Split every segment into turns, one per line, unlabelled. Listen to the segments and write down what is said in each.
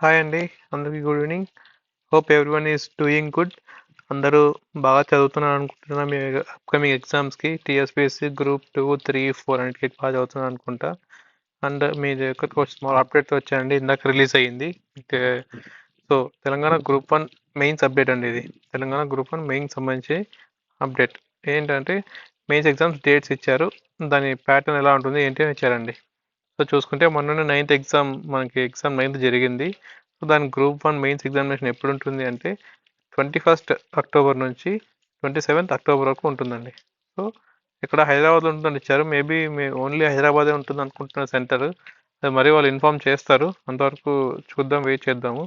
Hi అండి. అందరికీ good evening. Hope everyone is doing good. అందరూ బాగా చదువుతున్నారు అనుకుంటున్నా. మీ అప్కమింగ్ ఎగ్జామ్స్కి టీఎస్పీఎస్సీ గ్రూప్ 2, 3, 4 అన్నిటికీ బాగా చదువుతున్నారు అనుకుంటా. అండ్ మీ దగ్గరకు ఒక స్మాల్ అప్డేట్ వచ్చాయండి. ఇందాక రిలీజ్ అయ్యింది. So Telangana group 1 mains update అండి ఇది. తెలంగాణ గ్రూప్ 1 మెయిన్స్ సంబంధించి అప్డేట్ ఏంటంటే మెయిన్స్ ఎగ్జామ్స్ డేట్స్ ఇచ్చారు. దాని ప్యాటర్న్ ఎలా ఉంటుంది ఏంటి అని ఇచ్చారండి. సో చూసుకుంటే మొన్ననే 9th ఎగ్జామ్ మనకి ఎగ్జామ్ 9th జరిగింది. సో దాని గ్రూప్ 1 మెయిన్స్ ఎగ్జామినేషన్ ఎప్పుడు ఉంటుంది అంటే 21st అక్టోబర్ నుంచి 27th అక్టోబర్ వరకు ఉంటుందండి. సో ఇక్కడ హైదరాబాద్లో ఉంటుందని ఇచ్చారు. మేబీ ఓన్లీ హైదరాబాదే ఉంటుంది అనుకుంటున్న సెంటర్. అది మరి వాళ్ళు ఇన్ఫామ్ చేస్తారు. అంతవరకు చూద్దాం, వెయిట్ చేద్దాము.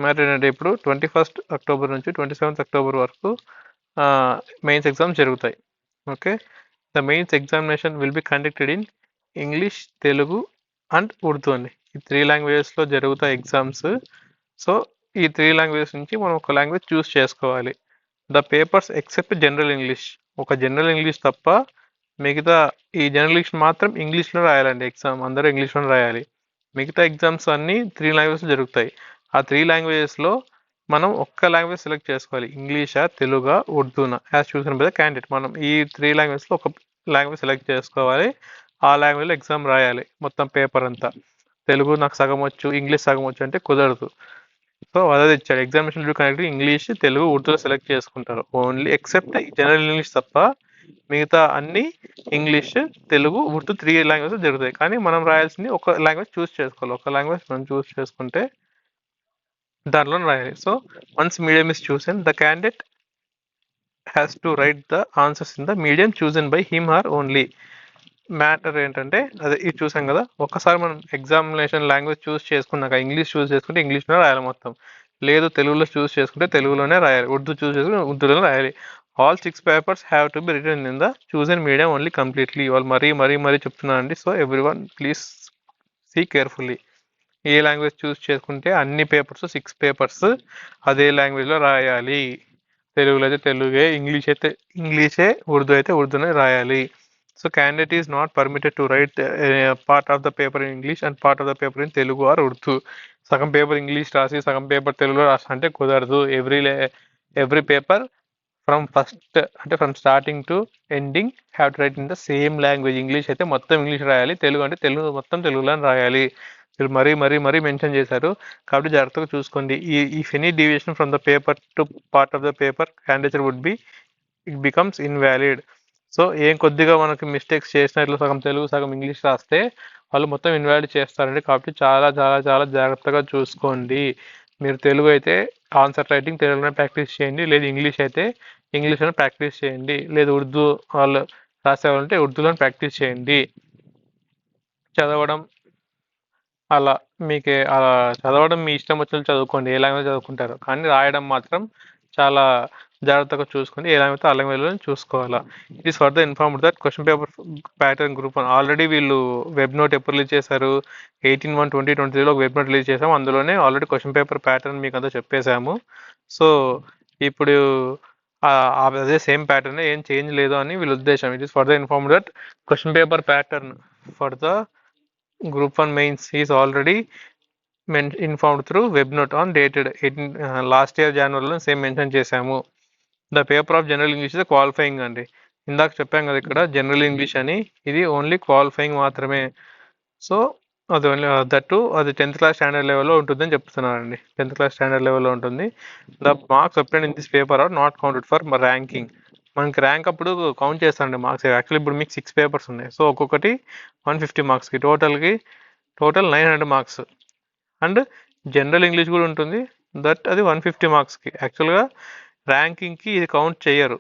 మరి ఏంటంటే ఇప్పుడు 21st అక్టోబర్ నుంచి 27th అక్టోబర్ వరకు మెయిన్స్ ఎగ్జామ్స్ జరుగుతాయి. Okay, the mains examination will be conducted in English, Telugu and Urdu అండి. ఈ 3 లాంగ్వేజెస్లో జరుగుతాయి ఎగ్జామ్స్. సో ఈ 3 లాంగ్వేజెస్ నుంచి మనం ఒక లాంగ్వేజ్ చూస్ చేసుకోవాలి. The papers except general English, ఒక జనరల్ ఇంగ్లీష్ తప్ప మిగతా ఈ జనరల్ ఇంగ్లీష్ మాత్రం ఇంగ్లీష్లో రాయాలండి. ఎగ్జామ్ అందరూ ఇంగ్లీష్లో రాయాలి. మిగతా ఎగ్జామ్స్ అన్నీ 3 లాంగ్వేజెస్ జరుగుతాయి. ఆ 3 లాంగ్వేజెస్లో మనం ఒక్క లాంగ్వేజ్ సెలెక్ట్ చేసుకోవాలి. ఇంగ్లీషా, తెలుగా, ఉర్దూనా, యాజ్ చూసిన బై ద క్యాండిడేట్. మనం ఈ 3 లాంగ్వేజ్లో ఒక లాంగ్వేజ్ సెలెక్ట్ చేసుకోవాలి. ఆ లాంగ్వేజ్లో ఎగ్జామ్ రాయాలి మొత్తం పేపర్ అంతా. తెలుగు నాకు సగం వచ్చు, ఇంగ్లీష్ సగం వచ్చు అంటే కుదరదు. సో అదే ఇచ్చాడు. ఎగ్జామినేషన్ కనెక్ట్ ఇంగ్లీష్, తెలుగు, ఉర్దూలో సెలెక్ట్ చేసుకుంటారు. ఓన్లీ ఎక్సెప్ట్ జనరల్ ఇంగ్లీష్ తప్ప మిగతా అన్ని ఇంగ్లీష్, తెలుగు, ఉర్దూ 3 లాంగ్వేజెస్ జరుగుతాయి. కానీ మనం రాయాల్సింది ఒక లాంగ్వేజ్ చూస్ చేసుకోవాలి. ఒక లాంగ్వేజ్ మనం చూస్ చేసుకుంటే దానిలో రాయాలి. So once medium is chosen, the candidate has to right the answers in the medium chosen by him or only. Matter ఏంటంటే అదే ఇది చూసాం కదా, ఒక్కసారి మనం ఎగ్జామినేషన్ లాంగ్వేజ్ చూస్ చేసుకున్నాక ఇంగ్లీష్ చూస్ చేసుకుంటే ఇంగ్లీష్లోనే రాయాలి మొత్తం. లేదు తెలుగులో చూస్ చేసుకుంటే తెలుగులోనే రాయాలి. ఉర్దూ చూస్ చేసుకుంటే ఉర్దూలోనే రాయాలి. All 6 papers have to be written in the chosen medium only completely. వాళ్ళు మరీ చెప్తున్నారండి. So every one please see carefully. ఏ లాంగ్వేజ్ చూస్ చేసుకుంటే అన్ని పేపర్స్ 6 పేపర్స్ అదే లాంగ్వేజ్లో రాయాలి. తెలుగులో అయితే తెలుగే, ఇంగ్లీష్ అయితే ఇంగ్లీషే, ఉర్దూ అయితే ఉర్దూనే రాయాలి. So candidate is not permitted to write part of the paper in English and part of the paper in Telugu or Urdu. సగం పేపర్ ఇంగ్లీష్ రాసి సగం పేపర్ తెలుగులో రాసి అంటే కుదరదు. ఎవ్రీ పేపర్ ఫ్రమ్ ఫస్ట్ అంటే from starting to ending have to right in the same language. English అయితే మొత్తం ఇంగ్లీష్ రాయాలి, తెలుగు అంటే తెలుగు మొత్తం తెలుగులోనే రాయాలి. మీరు మరీ మెన్షన్ చేశారు. కాబట్టి జాగ్రత్తగా చూసుకోండి. If any deviation from the paper to part of the paper candidature would be it becomes invalid. So ఏం కొద్దిగా మనకి మిస్టేక్స్ చేసినట్లు సగం తెలుగు సగం ఇంగ్లీష్ రాస్తే వాళ్ళు మొత్తం ఇన్వాలిడ్ చేస్తారండి. కాబట్టి చాలా చాలా చాలా జాగ్రత్తగా చూసుకోండి. మీరు తెలుగు అయితే ఆన్సర్ రైటింగ్ తెలుగులోనే ప్రాక్టీస్ చేయండి. లేదు ఇంగ్లీష్ అయితే ఇంగ్లీష్లోనే ప్రాక్టీస్ చేయండి. లేదు ఉర్దూ వాళ్ళు రాసేవాళ్ళంటే ఉర్దూలోనే ప్రాక్టీస్ చేయండి. చదవడం అలా మీకు అలా చదవడం మీ ఇష్టం వచ్చినట్టు చదువుకోండి, ఏ లాంగ్వేజ్ చదువుకుంటారు. కానీ రాయడం మాత్రం చాలా జాగ్రత్తగా చూసుకొని ఏ లాంగ్వేజ్ ఆ లాంగ్వేజ్లో చూసుకోవాలా. It is for the informed that question paper pattern group 1 already వీళ్ళు వెబ్ నోట్ ఎప్పుడు రిలీజ్ చేశారు, 18/1/2023లో వెబ్ నోట్ రిలీజ్ చేసాము. అందులోనే ఆల్రెడీ క్వశ్చన్ పేపర్ ప్యాటర్న్ మీకు అంతా చెప్పేశాము. సో ఇప్పుడు అదే సేమ్ ప్యాటర్న్, ఏం చేంజ్ లేదు అని వీళ్ళ ఉద్దేశం. It is for the informed that question paper pattern for the Group 1 mains is already informed through webnote on dated 18 last year January same mention చేశాము. The paper of general English is qualifying అండి. ఇందాక చెప్పాం కదా ఇక్కడ general English అని, ఇది only qualifying మాత్రమే. So అది ఓన్లీ దట్టు అది 10th క్లాస్ స్టాండర్డ్ లెవెల్లో ఉంటుందని చెప్తున్నారండి. 10th క్లాస్ స్టాండర్డ్ లెవెల్లో ఉంటుంది. The marks obtained in this paper are not counted for ranking. మనకి ర్యాంక్ అప్పుడు కౌంట్ చేస్తారండి మార్క్స్. యాక్చువల్లీ ఇప్పుడు మీకు 6 పేపర్స్ ఉన్నాయి. సో ఒక్కొక్కటి 150 మార్క్స్కి total 900 marks. And general English కూడా ఉంటుంది, దట్ అది 150 మార్క్స్కి. యాక్చువల్గా ర్యాంకింగ్కి ఇది కౌంట్ చేయరు.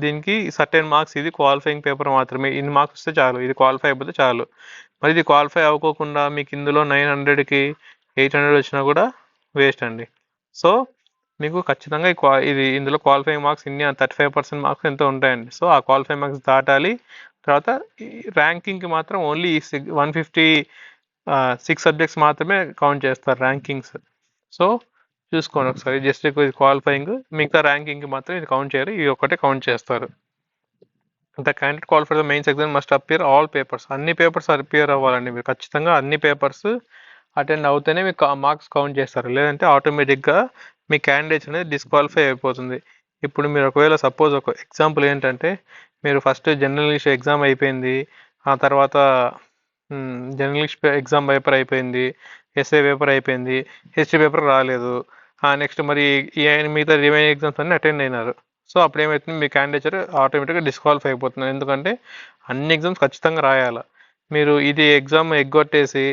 దీనికి సర్టెన్ మార్క్స్, ఇది క్వాలిఫైయింగ్ పేపర్ మాత్రమే. ఇన్ని మార్క్స్ వస్తే చాలు, ఇది క్వాలిఫై అయిపోతే చాలు. మరి ఇది క్వాలిఫై అవ్వకోకుండా మీకు ఇందులో 900కి 800 వచ్చినా కూడా వేస్ట్ అండి. సో మీకు ఖచ్చితంగా ఇది ఇందులో క్వాలిఫైయింగ్ మార్క్స్ ఇన్ని 35% మార్క్స్ ఎంతో ఉంటాయండి. సో ఆ క్వాలిఫైయింగ్ మార్క్స్ దాటాలి. తర్వాత ర్యాంకింగ్కి మాత్రం ఓన్లీ 156 సబ్జెక్ట్స్ మాత్రమే కౌంట్ చేస్తారు ర్యాంకింగ్స్. సో చూసుకోండి ఒకసారి, జస్ట్ క్వాలిఫైయింగ్, మిగతా ర్యాంకింగ్కి మాత్రం ఇది కౌంట్ చేయరు, ఇది ఒకటే కౌంట్ చేస్తారు. The candidate qualify for the mains exam must appear all papers. అన్ని పేపర్స్ అపియర్ అవ్వాలండి మీరు ఖచ్చితంగా. అన్ని పేపర్స్ అటెండ్ అవుతేనే మీకు మార్క్స్ కౌంట్ చేస్తారు, లేదంటే ఆటోమేటిక్గా మీ క్యాండిడేట్స్ అనేది డిస్క్వాలిఫై అయిపోతుంది. ఇప్పుడు మీరు ఒకవేళ సపోజ్ ఒక ఎగ్జాంపుల్ ఏంటంటే, మీరు ఫస్ట్ జనరల్ ఇంగ్లీష్ ఎగ్జామ్ అయిపోయింది, ఆ తర్వాత జనరల్ ఇంగ్లీష్ ఎగ్జామ్ పేపర్ అయిపోయింది, ఎస్ఏ పేపర్ అయిపోయింది, హిస్టరీ పేపర్ రాలేదు, నెక్స్ట్ మరి ఈ మిగతా రిమైనింగ్ ఎగ్జామ్స్ అన్నీ అటెండ్ అయినారు. సో అప్పుడు ఏమవుతుంది, మీ క్యాండిడేచర్ ఆటోమేటిక్గా డిస్క్వాలిఫై అయిపోతున్నారు. ఎందుకంటే అన్ని ఎగ్జామ్స్ ఖచ్చితంగా రాయాలి. మీరు ఇది ఎగ్జామ్ ఎగ్గొట్టేసి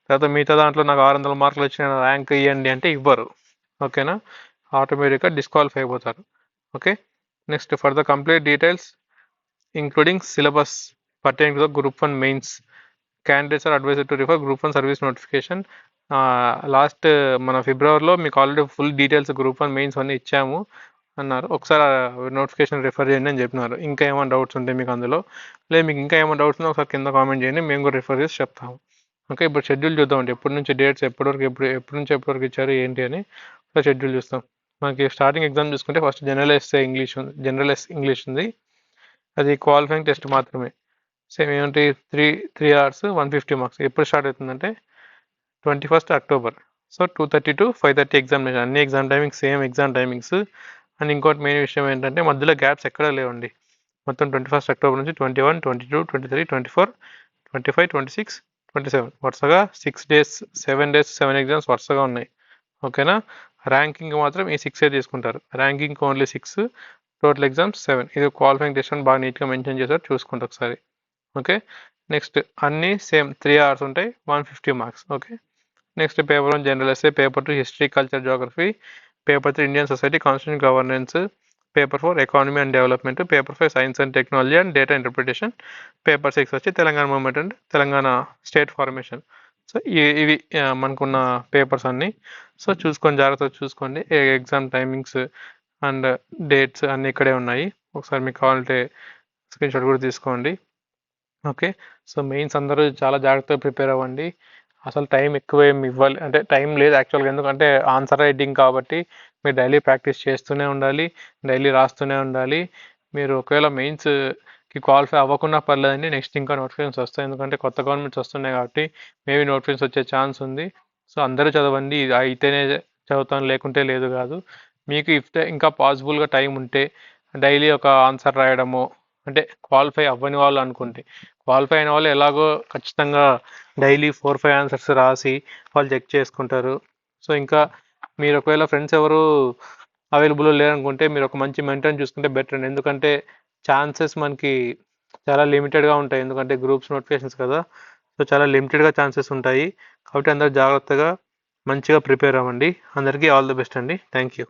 తర్వాత మిగతా దాంట్లో నాకు 600 మార్కులు వచ్చిన ర్యాంక్ ఇవ్వండి అంటే ఇవ్వరు. ఓకేనా, ఆటోమేటిక్గా డిస్క్వాలిఫై అయిపోతారు. Okay, next for the complete details including syllabus pertaining to the group 1 mains, candidates are adviser to refer group 1 service notification. Last మన ఫిబ్రవరిలో మీకు already full details group 1 mains అన్నీ ఇచ్చాము అన్నారు. ఒకసారి నోటిఫికేషన్ రిఫర్ చేయండి అని చెప్పినారు. ఇంకా ఏమైనా డౌట్స్ ఉంటే మీకు అందులో, లేదు మీకు ఇంకా ఏమైనా డౌట్స్ ఉంటే ఒకసారి కింద కామెంట్ చేయండి, మేము కూడా రిఫర్ చేసి చెప్తాము. ఓకే, ఇప్పుడు షెడ్యూల్ చూద్దామండి, ఎప్పటి నుంచి డేట్స్ ఎప్పటి నుంచి ఎప్పటి వరకు ఇచ్చారు ఏంటి అని షెడ్యూల్ చూస్తాం. మనకి స్టార్టింగ్ ఎగ్జామ్ చూసుకుంటే ఫస్ట్ జనరల్ ఇంగ్లీష్ ఉంది, అది క్వాలిఫైయింగ్ టెస్ట్ మాత్రమే. సేమ్ ఏమంటే 3 hours 150 మార్క్స్. ఎప్పుడు స్టార్ట్ అవుతుందంటే 21st October. So 2:30 to 5:30 examination. అన్ని exam timings same exam timings. And ఇంకోటి మెయిన్ విషయం ఏంటంటే మధ్యలో గ్యాప్స్ ఎక్కడా లేవండి. మొత్తం 21st October నుంచి 21, 22, 23, 24, 25, 26, 27 వరుసగా 6 days 7 days 7 ఎగ్జామ్స్ వరుసగా ఉన్నాయి. ఓకేనా, ర్యాంకింగ్ మాత్రం ఈ 6 తీసుకుంటారు. Ranking only 6, total exams 7. ఇది క్వాలిఫైయింగ్ టెస్ట్ అని బాగా నీట్గా మెన్షన్ చేశారు, చూసుకుంటే ఒకసారి. ఓకే, నెక్స్ట్ అన్నీ సేమ్ 3 hours ఉంటాయి, 150 marks. Okay, next paper 1 general essay, paper 2 history culture geography, paper 3 Indian society constitution governance, paper 4 economy and development, paper 5 science and technology and data interpretation, paper 6 వచ్చి Telangana movement and Telangana state formation. So ఇవి మనకున్న papers అన్నీ. So చూసుకొని జాగ్రత్తగా చూసుకోండి, exam timings and dates అన్నీ ఇక్కడే ఉన్నాయి. ఒకసారి మీకు కావాలంటే స్క్రీన్ షాట్ కూడా తీసుకోండి. ఓకే, సో మెయిన్స్ అందరూ చాలా జాగ్రత్తగా ప్రిపేర్ అవ్వండి. అసలు టైం ఎక్కువ ఏమి ఇవ్వాలి అంటే టైం లేదు యాక్చువల్గా, ఎందుకంటే ఆన్సర్ రైటింగ్ కాబట్టి మీరు డైలీ ప్రాక్టీస్ చేస్తూనే ఉండాలి, డైలీ రాస్తూనే ఉండాలి. మీరు ఒకవేళ మెయిన్స్కి క్వాలిఫై అవ్వకుండా పర్లేదండి, నెక్స్ట్ ఇంకా నోటిఫికేషన్స్ వస్తాయి, ఎందుకంటే కొత్త గవర్నమెంట్స్ వస్తున్నాయి కాబట్టి మేబీ నోటిఫికేషన్స్ వచ్చే ఛాన్స్ ఉంది. సో అందరూ చదవండి, ఇది అయితేనే చదువుతాను లేకుంటే లేదు కాదు. మీకు ఇంకా పాసిబుల్గా టైం ఉంటే డైలీ ఒక ఆన్సర్ రాయడము, అంటే క్వాలిఫై అవ్వని వాళ్ళు అనుకుంటే, క్వాలిఫై అయిన వాళ్ళు ఎలాగో ఖచ్చితంగా డైలీ 4-5 ఆన్సర్స్ రాసి వాళ్ళు చెక్ చేసుకుంటారు. సో ఇంకా మీరు ఒకవేళ ఫ్రెండ్స్ ఎవరు అవైలబుల్ లేరనుకుంటే మీరు ఒక మంచి మెంటర్ని చూసుకుంటే బెటర్ అండి, ఎందుకంటే ఛాన్సెస్ మనకి చాలా లిమిటెడ్గా ఉంటాయి, ఎందుకంటే గ్రూప్స్ నోటిఫికేషన్స్ కదా. సో చాలా లిమిటెడ్గా ఛాన్సెస్ ఉంటాయి, కాబట్టి అందరూ జాగ్రత్తగా మంచిగా ప్రిపేర్ అవ్వండి. అందరికీ ఆల్ ది బెస్ట్ అండి. Thank you.